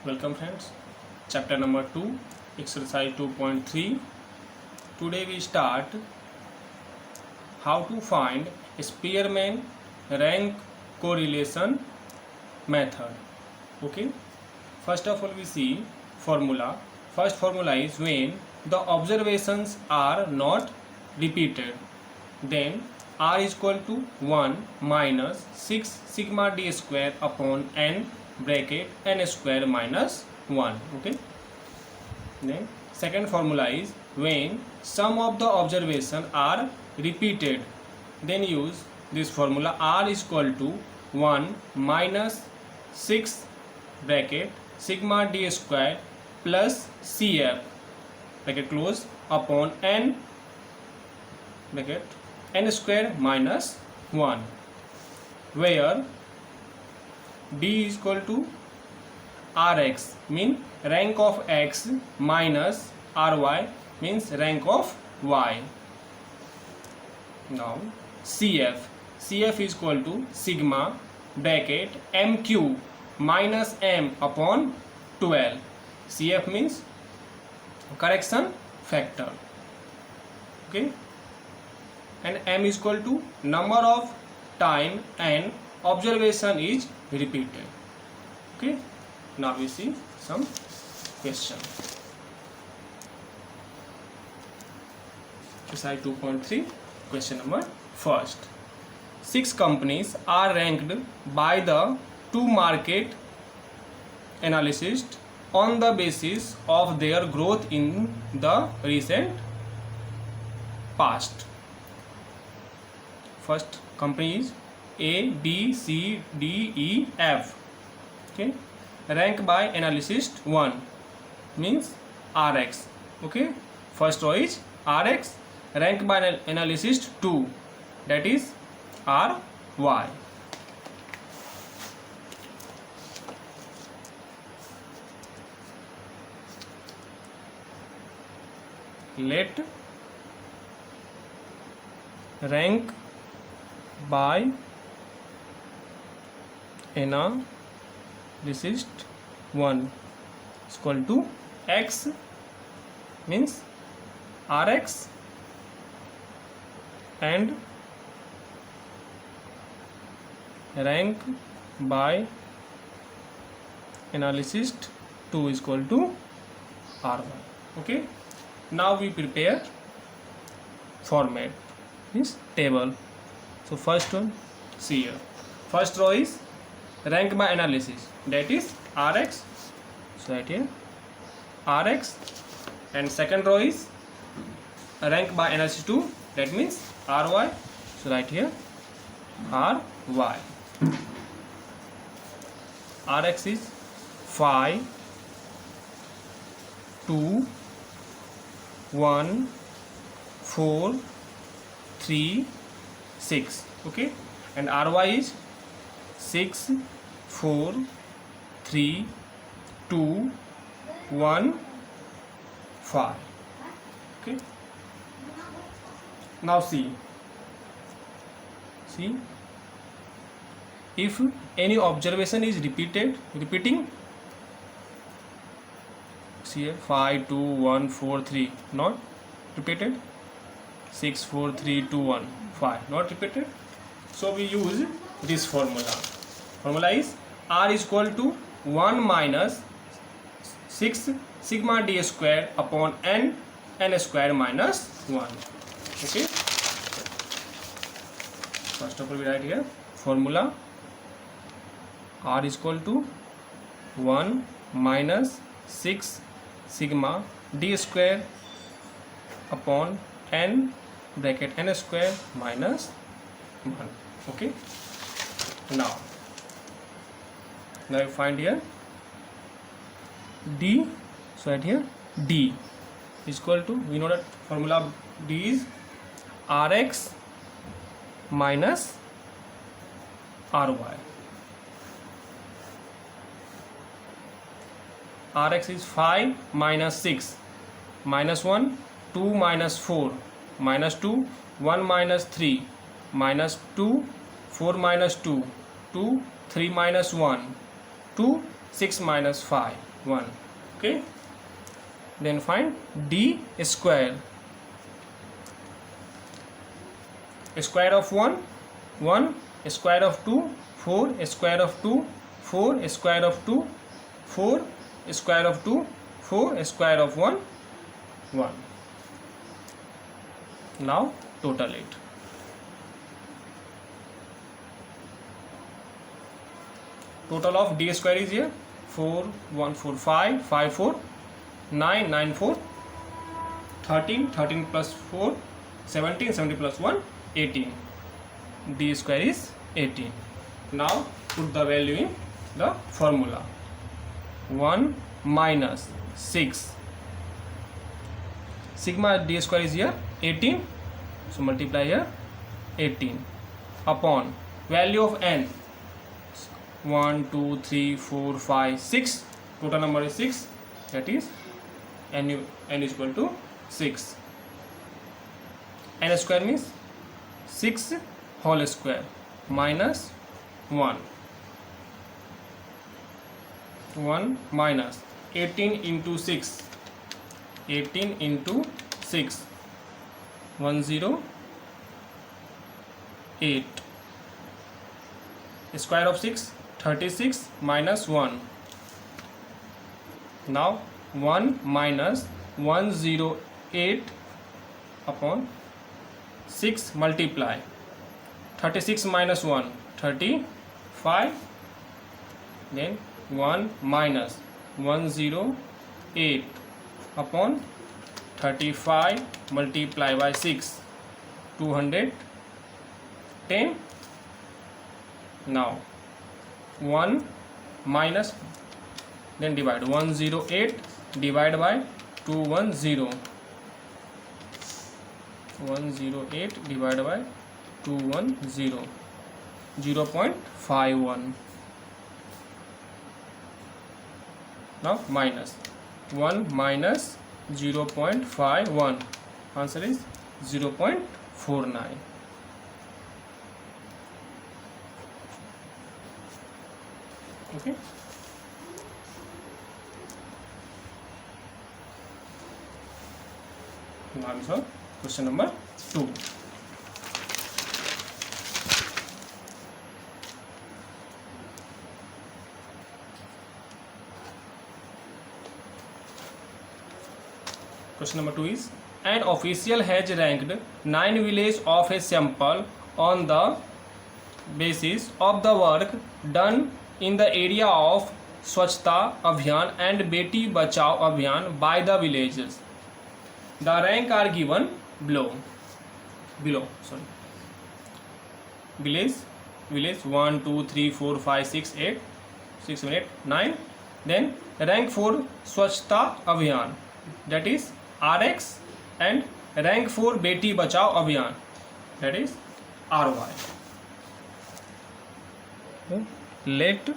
Welcome friends. Chapter number 2, exercise 2.3. Today we start how to find Spearman rank correlation method. Okay. First of all we see formula. First formula is when the observations are not repeated. Then R is equal to 1 minus 6 sigma d square upon n bracket n square minus 1. Okay. Then second formula is when some of the observation are repeated, then use this formula. R is equal to 1 minus 6 bracket sigma d square plus cf bracket close upon n bracket n square minus 1, where d is equal to rx mean rank of x minus ry means rank of y. Now cf is equal to sigma bracket mq minus m upon 12. Cf means correction factor. Okay, and m is equal to number of time and observation is repeated. Okay, now we see some question. Exercise 2.3, question number first. 6 companies are ranked by the two market analysts on the basis of their growth in the recent past. First company is A, B, C, D, E, F. Okay, rank by analyst 1 means Rx. Okay, first row is Rx, rank by analyst 2, that is Ry. Let rank by analyst 1 is equal to x means Rx and rank by analyst 2 is equal to Ry. Okay, now we prepare format means table. So first one, see here, first row is rank by analysis, that is Rx, so right here Rx, and second row is rank by analysis 2, that means Ry, so right here Ry. Rx is 5, 2, 1, 4, 3, 6. Okay, and Ry is 6, 4, 3, 2, 1, 5. Okay, now see if any observation is repeating, see here 5, 2, 1, 4, 3 not repeated, 6, 4, 3, 2, 1, 5 not repeated. So we use this formula. Formula is R is equal to 1 minus 6 sigma d square upon n square minus 1. Okay, first of all we write here formula. R is equal to 1 minus 6 sigma d square upon n bracket n square minus 1. Okay, now you find here d, so right here d is equal to, we know that formula d is Rx minus Ry. Rx is 5 minus 6 minus 1, 2 minus 4 minus 2, 1 minus 3 minus 2, 4 minus 2, 2, 3 minus 1, 2, 6 minus 5, 1. Okay, then find d square. Square of 1, 1, square of 2, 4, square of 2, 4, square of 2, 4, square of 2, 4, square of 1, 1. Now total it. Total of d square is here 4, 1, 4, 5, 5, 4, 9, 9, 4, 13, 13 plus 4, 17, 17 plus 1, 18. D square is 18. Now put the value in the formula. 1 minus 6. Sigma d square is here 18. So multiply here 18 upon value of n. 1, 2, 3, 4, 5, 6. Total number is 6. That is n is equal to 6. N square means 6 whole square minus 1. 1 minus 18 into 6. 18 into 6. 108. Square of 6, 36 minus 1. Now 1 minus 108 upon 6 multiply. 36 minus 1, 35. Then 1 minus 108 upon 35 multiply by 6, 210. Now 1 minus, then divide 108 divide by 210. 108 divided by 210, 0.51. Now minus 1 minus 0.51. Answer is 0.49. Okay. Now answer question number 2. Question number 2 is, an official has ranked 9 villages of a sample on the basis of the work done in the area of Swachhta Abhiyan and Beti Bachao Abhiyan by the villages. The rank are given below. Village 1, 2, 3, 4, 5, 6, 8, 6, 7, 8, 9. Then rank for Swachhta Abhiyan, that is RX, and rank for Beti Bachao Abhiyan, that is RY. Let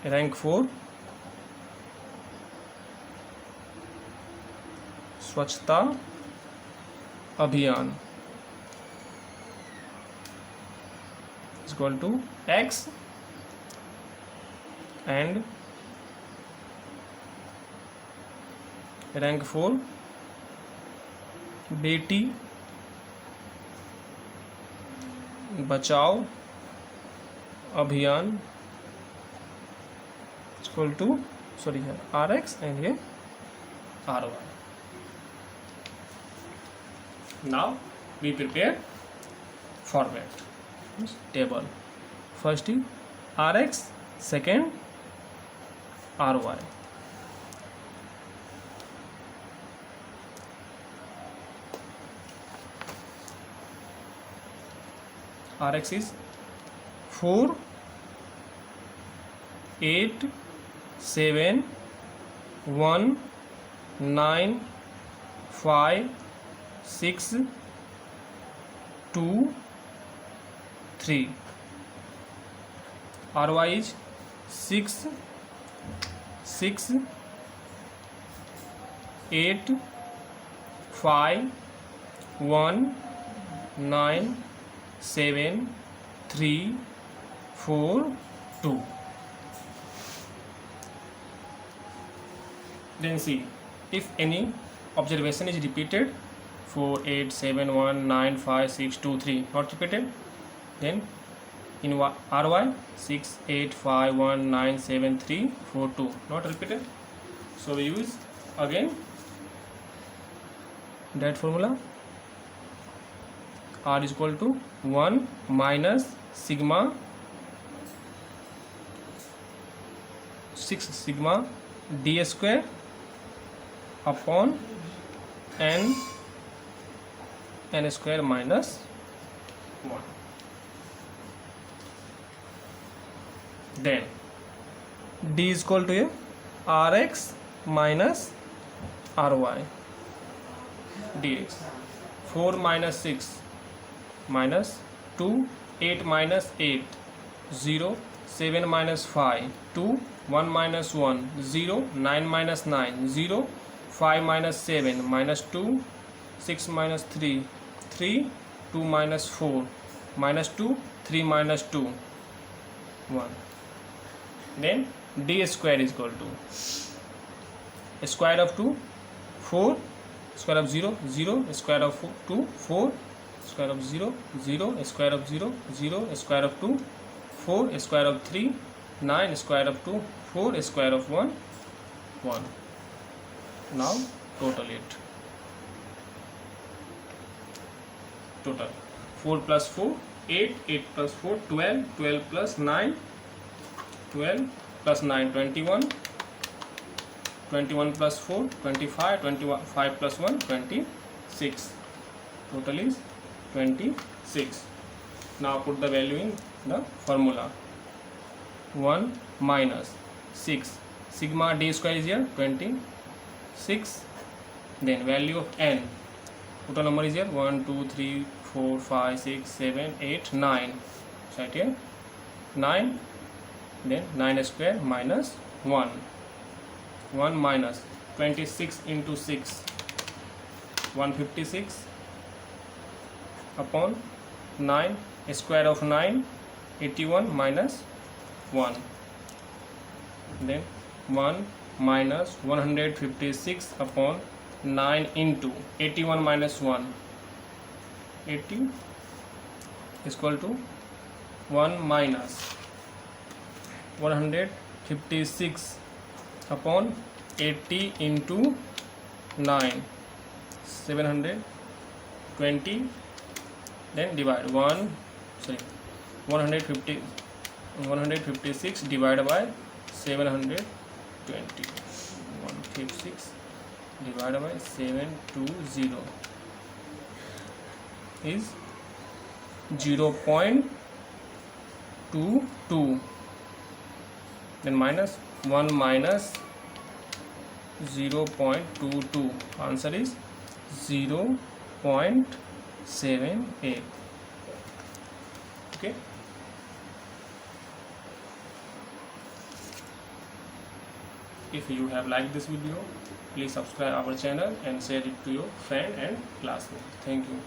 rank for Swachhta Abhiyan is equal to X, and rank for Beti Bachao Abhiyan is equal to, sorry, here RX and here RY. Now we prepare format table. First is RX, second RY. RX is 4, 8, 7, 1, 9, 5, 6, 2, 3. RY is 6, 6, 8, 5, 1, 9, 7, 3, 4, 2. Then see, if any observation is repeated, 4, 8, 7, 1, 9, 5, 6, 2, 3 not repeated, then in RY 6, 8, 5, 1, 9, 7, 3, 4, 2 not repeated. So we use again that formula, R is equal to 1 minus sigma 6 sigma d square upon n square minus 1. Then d is equal to rx minus ry dx. 4 minus 6 minus 2, 8 minus 8 0, 7 minus 5 2, 1 minus 1 0, 9 minus 9 0, 5 minus 7 minus 2, 6 minus 3 3, 2 minus 4 minus 2, 3 minus 2 1. Then d square is equal to square of 2 4, square of 0 0, square of 2 4, square of 0 0, square of 0 0, square of 2 4, square of 3 9, square of 2 4, square of 1 1. Now total it. Total 4 plus 4 8, 8 plus 4 12, 12 plus 9 12 plus 9 21, 21 plus 4 25, 25 plus 1 26. Total is 26. Now put the value in the formula. 1 minus 6 sigma d square is here 26. Then value of n, total number is here 1 2 3 4 5 6 7 8 9. Right here 9. Then 9 square minus 1. 1 minus 26 into 6 156 upon 9, square of 9 81 minus 1. Then 1 minus 156 upon 9 into 81 minus 1 80 is equal to 1 minus 156 upon 80 into 9 720. Then divide 156 divided by 720. 156 divided by 720 is 0.22. Then minus 1 minus 0.22. Answer is 0.78. Okay. If you have liked this video, please subscribe our channel and share it to your friend and classmate. Thank you.